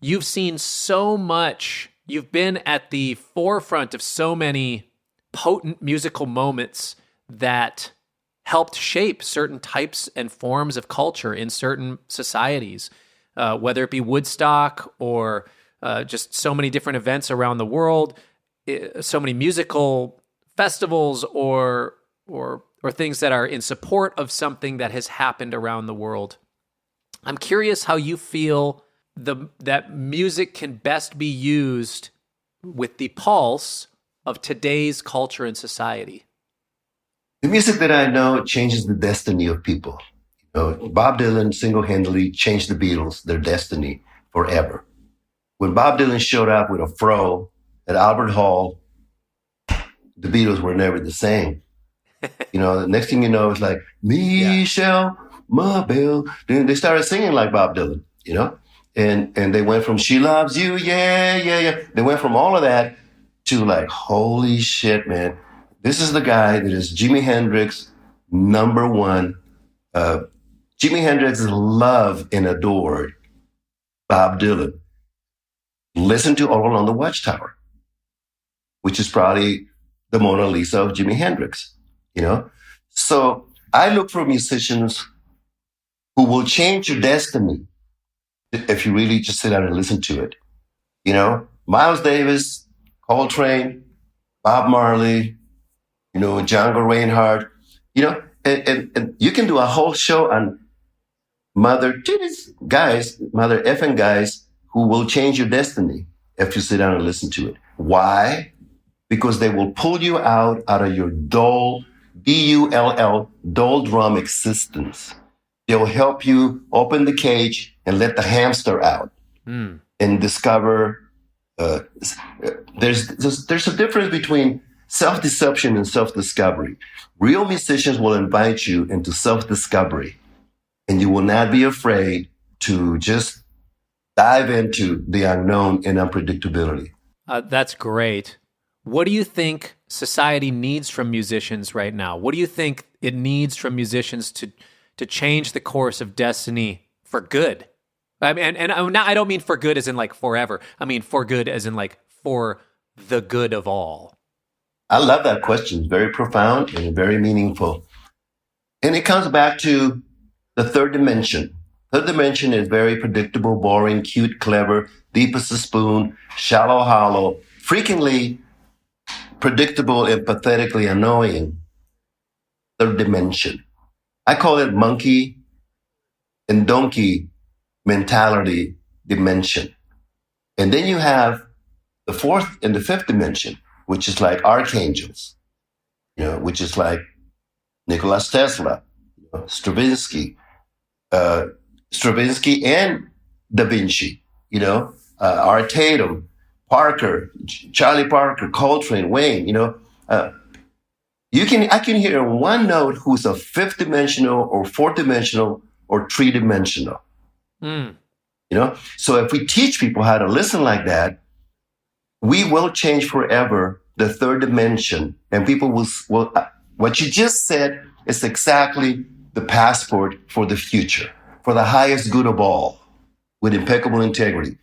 you've seen so much. You've been at the forefront of so many potent musical moments that helped shape certain types and forms of culture in certain societies, whether it be Woodstock or just so many different events around the world, so many musical festivals or things that are in support of something that has happened around the world. I'm curious how you feel that music can best be used with the pulse of today's culture and society. The music that I know changes the destiny of people. Bob Dylan single-handedly changed the Beatles, their destiny forever. When Bob Dylan showed up with a fro at Albert Hall, the Beatles were never the same. The next thing you know, it's like, Michelle, Mabel. Then they started singing like Bob Dylan, and they went from She Loves You, yeah, yeah, yeah. They went from all of that to like, holy shit, man. This is the guy that is Jimi Hendrix, number one. Jimi Hendrix loved and adored Bob Dylan. Listen to All Along the Watchtower, which is probably the Mona Lisa of Jimi Hendrix, So I look for musicians who will change your destiny if you really just sit down and listen to it. Miles Davis, Coltrane, Bob Marley, Django Reinhardt, and you can do a whole show on mother effing guys who will change your destiny if you sit down and listen to it. Why? Because they will pull you out of your dull, D-U-L-L, doldrum existence. They'll help you open the cage and let the hamster out and discover. There's a difference between self-deception and self-discovery. Real musicians will invite you into self-discovery, and you will not be afraid to just dive into the unknown and unpredictability. That's great. What do you think society needs from musicians right now? What do you think it needs from musicians to change the course of destiny for good? I mean, and I don't mean for good as in like forever. I mean for good as in like for the good of all. I love that question. It's very profound and very meaningful. And it comes back to the third dimension. Third dimension is very predictable, boring, cute, clever, deep as a spoon, shallow, hollow, freakingly predictable and pathetically annoying. Third dimension. I call it monkey and donkey mentality dimension. And then you have the fourth and the fifth dimension, which is like archangels, which is like Nikola Tesla, Stravinsky and Da Vinci, Art Tatum, Parker, Charlie Parker, Coltrane, Wayne, I can hear one note who's a fifth dimensional or fourth dimensional or three dimensional. So if we teach people how to listen like that, we will change forever the third dimension, and people will what you just said is exactly the passport for the future, for the highest good of all, with impeccable integrity.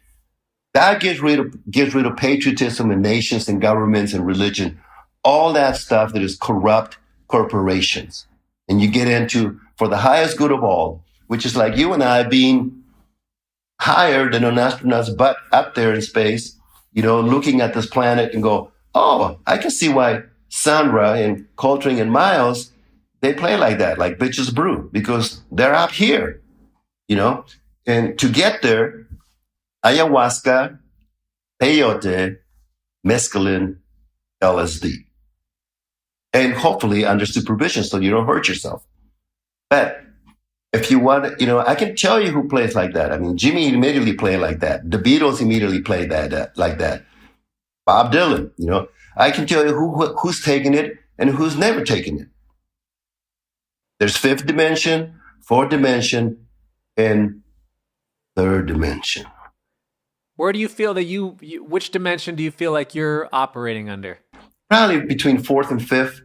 That gets rid of patriotism and nations and governments and religion, all that stuff that is corrupt corporations. And you get into for the highest good of all, which is like you and I being higher than an astronaut's butt up there in space, looking at this planet and go, oh, I can see why Sandra and Coltrane and Miles, they play like that, like Bitches Brew, because they're up here, And to get there, ayahuasca, peyote, mescaline, LSD. And hopefully under supervision so you don't hurt yourself. But if you want, I can tell you who plays like that. I mean, Jimmy immediately played like that. The Beatles immediately played that like that. Bob Dylan, I can tell you who's taking it and who's never taken it. There's fifth dimension, fourth dimension, and third dimension. Where do you feel that which dimension do you feel like you're operating under? Probably between fourth and fifth.